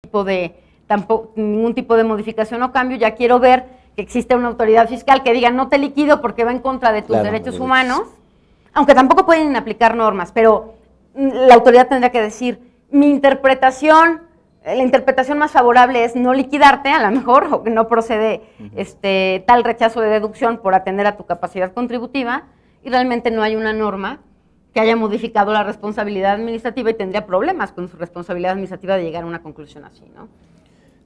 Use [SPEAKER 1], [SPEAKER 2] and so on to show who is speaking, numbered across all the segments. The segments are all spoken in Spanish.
[SPEAKER 1] tipo de, ningún tipo de modificación o cambio, ya quiero ver que existe una autoridad fiscal que diga no te liquido porque va en contra de tus derechos humanos, aunque tampoco pueden aplicar normas, pero la autoridad tendría que decir, mi interpretación, la interpretación más favorable es no liquidarte, a lo mejor, o que no procede tal rechazo de deducción por atender a tu capacidad contributiva, y realmente no hay una norma que haya modificado la responsabilidad administrativa y tendría problemas con su responsabilidad administrativa de llegar a una conclusión así, ¿no?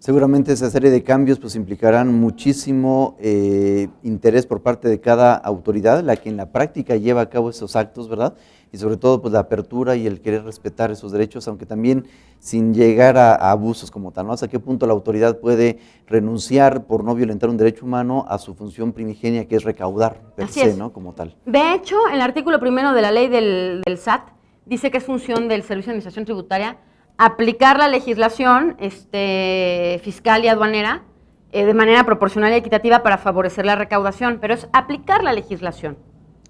[SPEAKER 2] Seguramente esa serie de cambios pues implicarán muchísimo interés por parte de cada autoridad, la que en la práctica lleva a cabo esos actos, ¿verdad? Y sobre todo pues la apertura y el querer respetar esos derechos, aunque también sin llegar a abusos como tal, ¿no? ¿Hasta qué punto la autoridad puede renunciar por no violentar un derecho humano a su función primigenia, que es recaudar per se, ¿no? Como tal.
[SPEAKER 1] De hecho, el artículo 1 de la ley del SAT dice que es función del Servicio de Administración Tributaria aplicar la legislación fiscal y aduanera de manera proporcional y equitativa para favorecer la recaudación, pero es aplicar la legislación.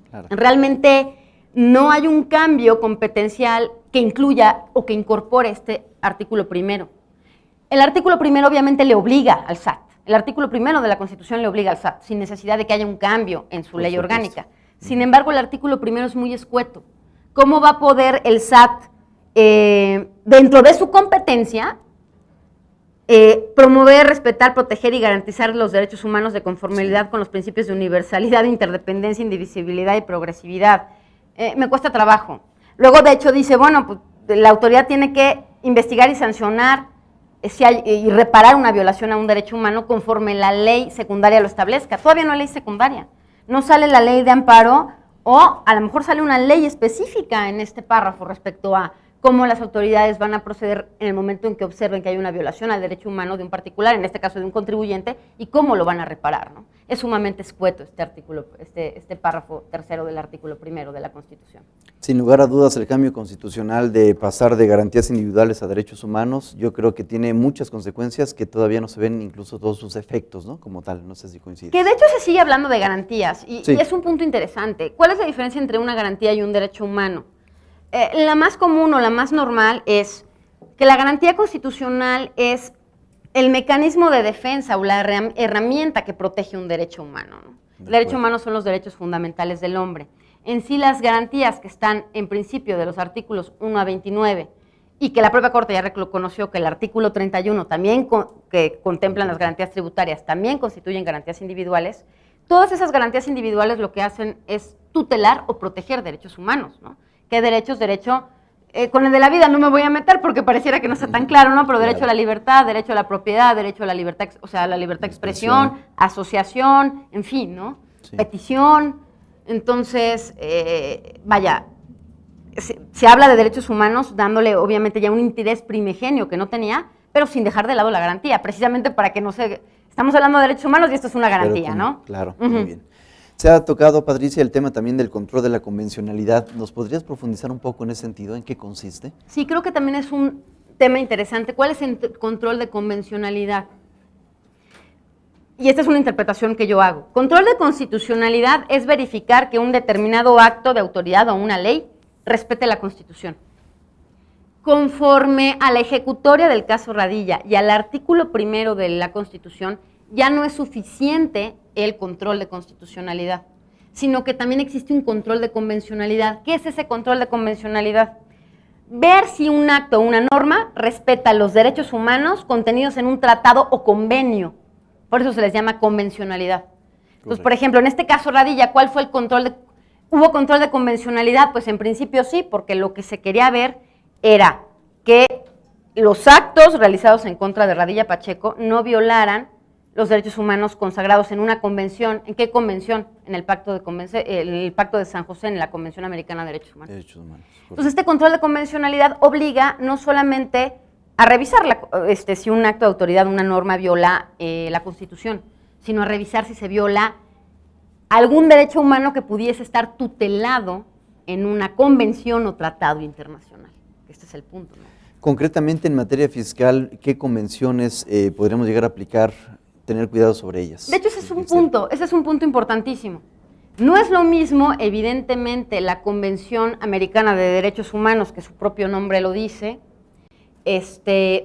[SPEAKER 1] Claro. Realmente no hay un cambio competencial que incluya o que incorpore este artículo 1. El artículo 1 obviamente le obliga al SAT, el artículo 1 de la Constitución le obliga al SAT, sin necesidad de que haya un cambio en su ley orgánica. Sin embargo, el artículo 1 es muy escueto. ¿Cómo va a poder el SAT dentro de su competencia, promover, respetar, proteger y garantizar los derechos humanos de conformidad con los principios de universalidad, interdependencia, indivisibilidad y progresividad? Me cuesta trabajo. Luego, de hecho, dice, bueno, pues, la autoridad tiene que investigar y sancionar y reparar una violación a un derecho humano conforme la ley secundaria lo establezca. Todavía no hay ley secundaria. No sale la ley de amparo o a lo mejor sale una ley específica en este párrafo respecto a cómo las autoridades van a proceder en el momento en que observen que hay una violación al derecho humano de un particular, en este caso de un contribuyente, y cómo lo van a reparar, ¿no? Es sumamente escueto este artículo, este párrafo 3 del artículo 1 de la Constitución.
[SPEAKER 2] Sin lugar a dudas, el cambio constitucional de pasar de garantías individuales a derechos humanos, yo creo que tiene muchas consecuencias que todavía no se ven, incluso todos sus efectos, ¿no? Como tal, no sé si coincide.
[SPEAKER 1] Que de hecho se sigue hablando de garantías, y es un punto interesante. ¿Cuál es la diferencia entre una garantía y un derecho humano? La más común o la más normal es que la garantía constitucional es el mecanismo de defensa o la herramienta que protege un derecho humano, ¿no? El derecho humano son los derechos fundamentales del hombre. En sí, las garantías que están en principio de los artículos 1 a 29 y que la propia Corte ya reconoció que el artículo 31 también que contemplan las garantías tributarias también constituyen garantías individuales, todas esas garantías individuales lo que hacen es tutelar o proteger derechos humanos, ¿no? ¿Qué derechos? Derecho, con el de la vida no me voy a meter porque pareciera que no está tan claro, ¿no? Pero derecho a la libertad, derecho a la propiedad, derecho a la libertad, o sea, la libertad de expresión, asociación, en fin, ¿no? Sí. Petición. Entonces, vaya, se habla de derechos humanos dándole obviamente ya un interés primigenio que no tenía, pero sin dejar de lado la garantía, precisamente para que no se... Estamos hablando de derechos humanos y esto es una garantía, ¿no?
[SPEAKER 2] Claro, muy bien. Se ha tocado, Patricia, el tema también del control de la convencionalidad. ¿Nos podrías profundizar un poco en ese sentido? ¿En qué consiste?
[SPEAKER 1] Sí, creo que también es un tema interesante. ¿Cuál es el control de convencionalidad? Y esta es una interpretación que yo hago. Control de constitucionalidad es verificar que un determinado acto de autoridad o una ley respete la Constitución. Conforme a la ejecutoria del caso Radilla y al artículo 1 de la Constitución, ya no es suficiente el control de constitucionalidad, sino que también existe un control de convencionalidad. ¿Qué es ese control de convencionalidad? Ver si un acto o una norma respeta los derechos humanos contenidos en un tratado o convenio. Por eso se les llama convencionalidad. Entonces, por ejemplo, en este caso Radilla, ¿cuál fue el control ¿Hubo control de convencionalidad? Pues en principio sí, porque lo que se quería ver era que los actos realizados en contra de Radilla Pacheco no violaran los derechos humanos consagrados en una convención. ¿En qué convención? En el Pacto de San José, en la Convención Americana de Derechos Humanos. Entonces, este control de convencionalidad obliga no solamente a revisar si un acto de autoridad, una norma viola la Constitución, sino a revisar si se viola algún derecho humano que pudiese estar tutelado en una convención o tratado internacional. Este es el punto, ¿no?
[SPEAKER 2] Concretamente, en materia fiscal, ¿qué convenciones podríamos llegar a aplicar? Tener cuidado sobre ellas.
[SPEAKER 1] De hecho, ese es un punto importantísimo. No es lo mismo, evidentemente, la Convención Americana de Derechos Humanos, que su propio nombre lo dice,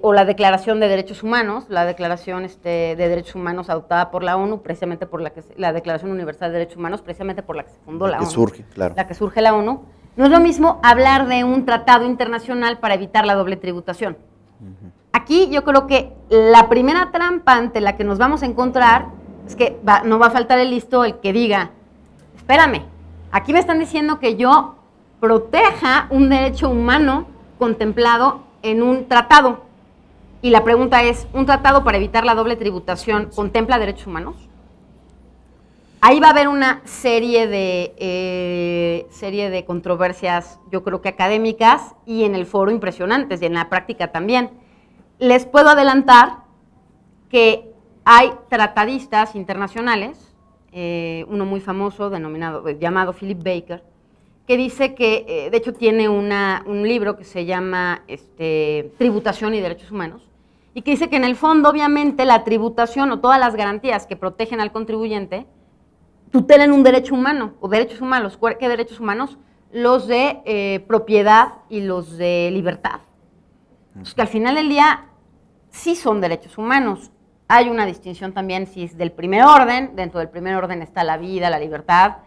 [SPEAKER 1] o la Declaración de Derechos Humanos, la Declaración de Derechos Humanos adoptada por la ONU, precisamente por la Declaración Universal de Derechos Humanos, precisamente por la que se fundó la ONU.
[SPEAKER 2] Surge, claro.
[SPEAKER 1] La que surge la ONU. No es lo mismo hablar de un tratado internacional para evitar la doble tributación. Aquí yo creo que la primera trampa ante la que nos vamos a encontrar es que no va a faltar el listo el que diga, espérame, aquí me están diciendo que yo proteja un derecho humano contemplado en un tratado. Y la pregunta es, ¿un tratado para evitar la doble tributación contempla derechos humanos? Ahí va a haber una serie de controversias, yo creo que académicas, y en el foro impresionantes, y en la práctica también. Les puedo adelantar que hay tratadistas internacionales, uno muy famoso llamado Philip Baker, que dice que, de hecho tiene un libro que se llama Tributación y Derechos Humanos, y que dice que en el fondo, obviamente, la tributación o todas las garantías que protegen al contribuyente tutelan un derecho humano, o derechos humanos. ¿Qué derechos humanos? Los de propiedad y los de libertad. Pues que al final del día sí son derechos humanos. Hay una distinción también si es del primer orden, dentro del primer orden está la vida, la libertad,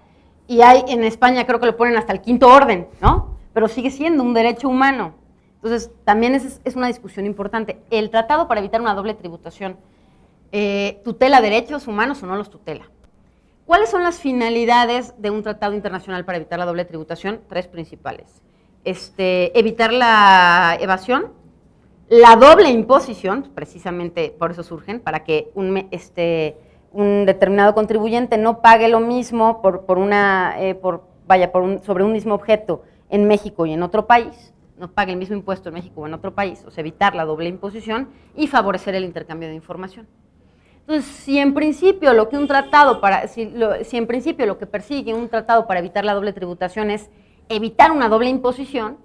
[SPEAKER 1] y hay en España creo que lo ponen hasta el quinto orden, ¿no? Pero sigue siendo un derecho humano. Entonces, también es una discusión importante. ¿El tratado para evitar una doble tributación tutela derechos humanos o no los tutela? ¿Cuáles son las finalidades de un tratado internacional para evitar la doble tributación? Tres principales. Evitar la evasión, la doble imposición, precisamente por eso surgen, para que un determinado contribuyente no pague lo mismo sobre un mismo objeto en México y en otro país, no pague el mismo impuesto en México o en otro país, o sea, evitar la doble imposición y favorecer el intercambio de información. Entonces, si en principio lo que persigue un tratado para evitar la doble tributación es evitar una doble imposición,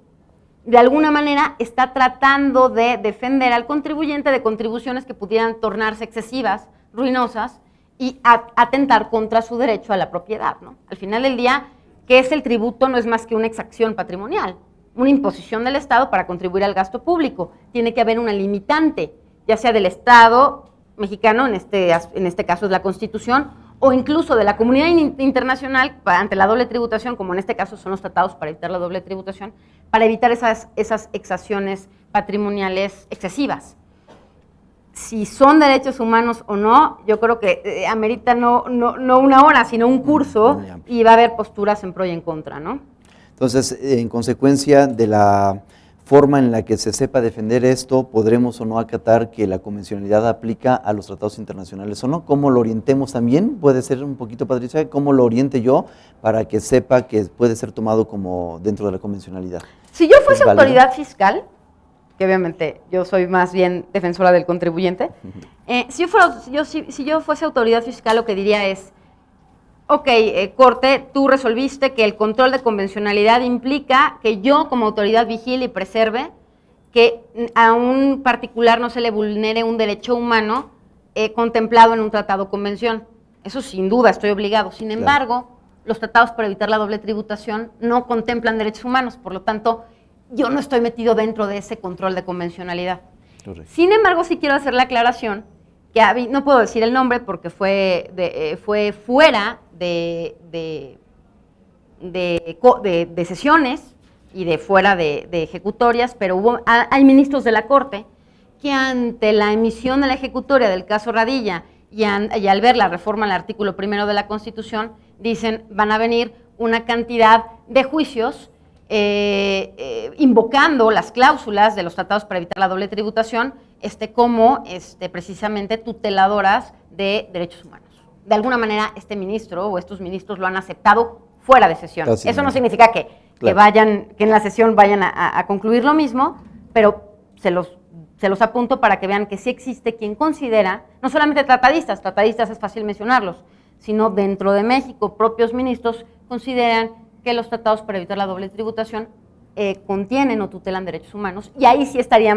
[SPEAKER 1] de alguna manera está tratando de defender al contribuyente de contribuciones que pudieran tornarse excesivas, ruinosas, y atentar contra su derecho a la propiedad, ¿no? Al final del día, ¿qué es el tributo? No es más que una exacción patrimonial, una imposición del Estado para contribuir al gasto público. Tiene que haber una limitante, ya sea del Estado mexicano, en este caso es la Constitución, o incluso de la comunidad internacional ante la doble tributación, como en este caso son los tratados para evitar la doble tributación, para evitar esas exacciones patrimoniales excesivas. Si son derechos humanos o no, yo creo que amerita no una hora, sino un curso, y va a haber posturas en pro y en contra, ¿no?
[SPEAKER 2] Entonces, en consecuencia de la forma en la que se sepa defender esto, ¿podremos o no acatar que la convencionalidad aplica a los tratados internacionales o no? ¿Cómo lo orientemos también? Puede ser un poquito, Patricia, ¿cómo lo oriente yo para que sepa que puede ser tomado como dentro de la convencionalidad?
[SPEAKER 1] Si yo fuese autoridad fiscal, que obviamente yo soy más bien defensora del contribuyente, si yo fuese autoridad fiscal, lo que diría es, ok, Corte, tú resolviste que el control de convencionalidad implica que yo como autoridad vigile y preserve que a un particular no se le vulnere un derecho humano contemplado en un tratado o convención. Eso sin duda estoy obligado. Sin embargo, los tratados para evitar la doble tributación no contemplan derechos humanos, por lo tanto, yo no estoy metido dentro de ese control de convencionalidad. Correcto. Sin embargo, sí quiero hacer la aclaración que no puedo decir el nombre porque fue fuera de sesiones y fuera de ejecutorias, pero hay ministros de la Corte que ante la emisión de la ejecutoria del caso Radilla y al ver la reforma al artículo 1 de la Constitución, dicen van a venir una cantidad de juicios invocando las cláusulas de los tratados para evitar la doble tributación como precisamente tuteladoras de derechos humanos. De alguna manera este ministro o estos ministros lo han aceptado fuera de sesión. Eso no significa que en la sesión vayan a concluir lo mismo, pero se los apunto para que vean que sí existe quien considera, no solamente tratadistas es fácil mencionarlos, sino dentro de México, propios ministros consideran que los tratados para evitar la doble tributación contienen o tutelan derechos humanos, y ahí sí estaría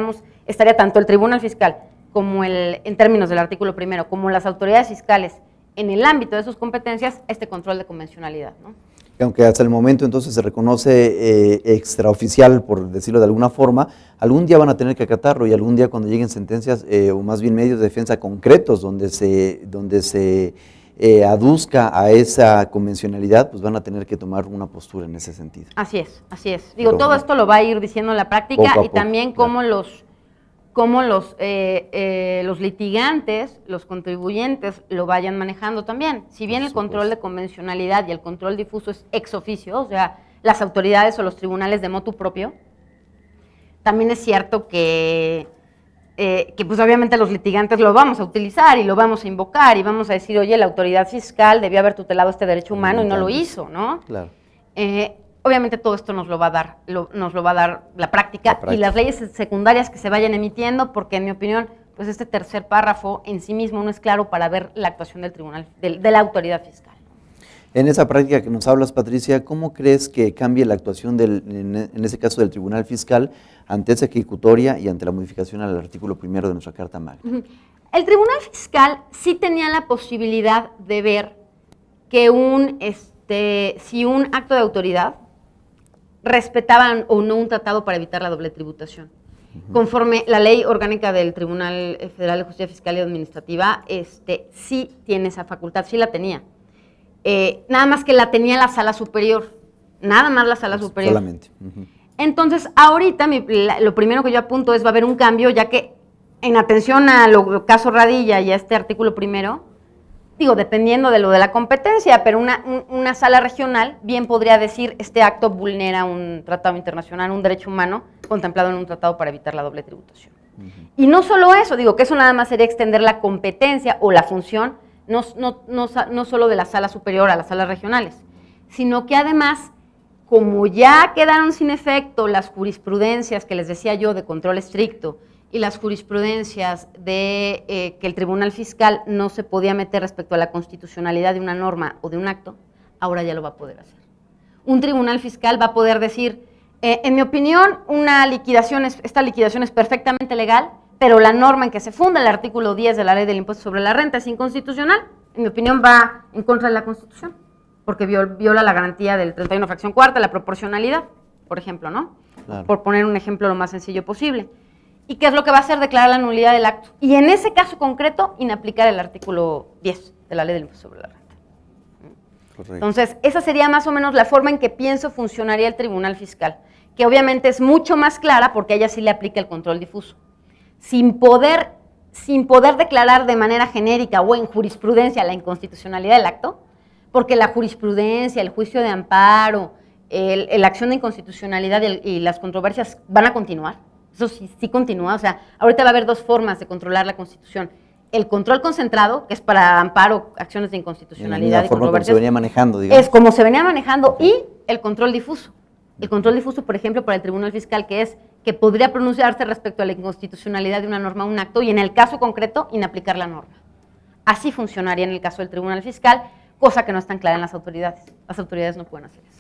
[SPEAKER 1] tanto el Tribunal Fiscal como en términos del artículo 1, como las autoridades fiscales en el ámbito de sus competencias, control de convencionalidad, ¿no?
[SPEAKER 2] Que aunque hasta el momento entonces se reconoce extraoficial, por decirlo de alguna forma, algún día van a tener que acatarlo y algún día cuando lleguen sentencias o más bien medios de defensa concretos donde se aduzca a esa convencionalidad, pues van a tener que tomar una postura en ese sentido.
[SPEAKER 1] Así es, así es. Digo, todo esto lo va a ir diciendo la práctica y también cómo los litigantes, los contribuyentes lo vayan manejando también. Si bien el control de convencionalidad y el control difuso es ex oficio, o sea, las autoridades o los tribunales de motu propio, también es cierto que pues obviamente los litigantes lo vamos a utilizar y lo vamos a invocar y vamos a decir, oye, la autoridad fiscal debió haber tutelado este derecho humano y no lo hizo, ¿no?
[SPEAKER 2] Claro.
[SPEAKER 1] Obviamente todo esto nos lo va a dar la práctica y las leyes secundarias que se vayan emitiendo, porque en mi opinión, pues este tercer párrafo en sí mismo no es claro para ver la actuación del tribunal, de la autoridad fiscal.
[SPEAKER 2] En esa práctica que nos hablas, Patricia, ¿cómo crees que cambie la actuación en ese caso del Tribunal Fiscal ante esa ejecutoria y ante la modificación al artículo 1 de nuestra Carta Magna?
[SPEAKER 1] El Tribunal Fiscal sí tenía la posibilidad de ver que si un acto de autoridad respetaba o no un tratado para evitar la doble tributación. Conforme la Ley Orgánica del Tribunal Federal de Justicia Fiscal y Administrativa, sí tiene esa facultad, sí la tenía. Nada más que la tenía la Sala Superior, nada más la Sala Superior.
[SPEAKER 2] Solamente.
[SPEAKER 1] Entonces, ahorita lo primero que yo apunto es va a haber un cambio, ya que en atención a lo caso Radilla y a este artículo 1, digo, dependiendo de lo de la competencia, pero una sala regional bien podría decir este acto vulnera un tratado internacional, un derecho humano contemplado en un tratado para evitar la doble tributación. Y no solo eso, digo que eso nada más sería extender la competencia o la función, no solo de la sala superior a las salas regionales, sino que además, como ya quedaron sin efecto las jurisprudencias que les decía yo de control estricto y las jurisprudencias de que el Tribunal Fiscal no se podía meter respecto a la constitucionalidad de una norma o de un acto, ahora ya lo va a poder hacer. Un Tribunal Fiscal va a poder decir, en mi opinión, esta liquidación es perfectamente legal, pero la norma en que se funda el artículo 10 de la Ley del Impuesto sobre la Renta es inconstitucional, en mi opinión va en contra de la Constitución, porque viola la garantía del 31 fracción cuarta, la proporcionalidad, por ejemplo, ¿no? Claro. Por poner un ejemplo lo más sencillo posible. ¿Y qué es lo que va a hacer? Declarar la nulidad del acto. Y en ese caso concreto, inaplicar el artículo 10 de la Ley del Impuesto sobre la Renta. Correcto. Entonces, esa sería más o menos la forma en que pienso funcionaría el Tribunal Fiscal, que obviamente es mucho más clara porque a ella sí le aplica el control difuso. Sin poder declarar de manera genérica o en jurisprudencia la inconstitucionalidad del acto, porque la jurisprudencia, el juicio de amparo, la acción de inconstitucionalidad y las controversias van a continuar. Eso sí continúa. O sea, ahorita va a haber dos formas de controlar la Constitución. El control concentrado, que es para amparo, acciones de inconstitucionalidad y controversias. Como se venía manejando, digamos. Es como se venía manejando, y el control difuso. El control difuso, por ejemplo, para el Tribunal Fiscal, que podría pronunciarse respecto a la inconstitucionalidad de una norma o un acto, y en el caso concreto, inaplicar la norma. Así funcionaría en el caso del Tribunal Fiscal, cosa que no es tan clara en las autoridades. Las autoridades no pueden hacer eso.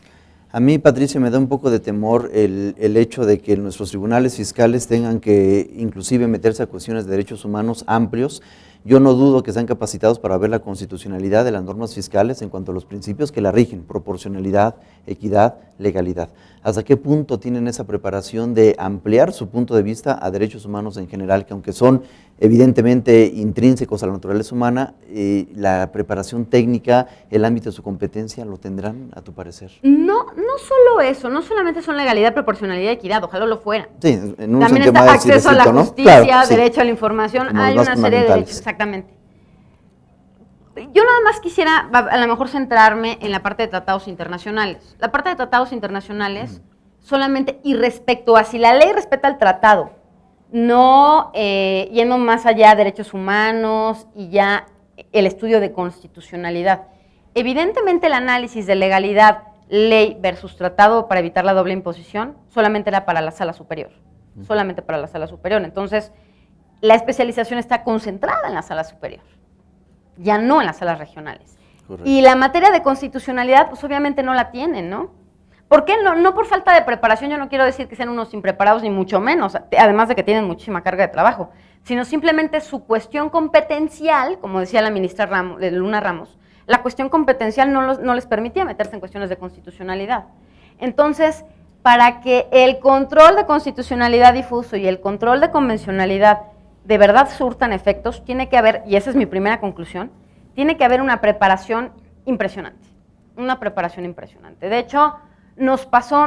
[SPEAKER 2] A mí, Patricia, me da un poco de temor el hecho de que nuestros tribunales fiscales tengan que inclusive meterse a cuestiones de derechos humanos amplios. Yo no dudo que sean capacitados para ver la constitucionalidad de las normas fiscales en cuanto a los principios que la rigen, proporcionalidad, equidad, legalidad. ¿Hasta qué punto tienen esa preparación de ampliar su punto de vista a derechos humanos en general, que aunque son evidentemente intrínsecos a la naturaleza humana, la preparación técnica, el ámbito de su competencia, lo tendrán, a tu parecer?
[SPEAKER 1] No solo eso, no solamente son legalidad, proporcionalidad y equidad, ojalá lo fuera.
[SPEAKER 2] Sí, en un
[SPEAKER 1] también está acceso a la justicia, ¿no? Claro, derecho a la información, hay una serie de derechos, exactamente. Yo nada más quisiera a lo mejor centrarme en la parte de tratados internacionales. La parte de tratados internacionales solamente y respecto a si la ley respeta el tratado, no yendo más allá de derechos humanos y ya el estudio de constitucionalidad. Evidentemente el análisis de legalidad, ley versus tratado para evitar la doble imposición solamente era para la sala superior, solamente para la sala superior. Entonces, la especialización está concentrada en la sala superior, ya no en las salas regionales. Correcto. Y la materia de constitucionalidad, pues obviamente no la tienen, ¿no? ¿Por qué? No por falta de preparación, yo no quiero decir que sean unos impreparados, ni mucho menos, además de que tienen muchísima carga de trabajo, sino simplemente su cuestión competencial, como decía la ministra Luna Ramos, la cuestión competencial no les permitía meterse en cuestiones de constitucionalidad. Entonces, para que el control de constitucionalidad difuso y el control de convencionalidad de verdad surtan efectos, tiene que haber, y esa es mi primera conclusión, tiene que haber una preparación impresionante. De hecho, nos pasó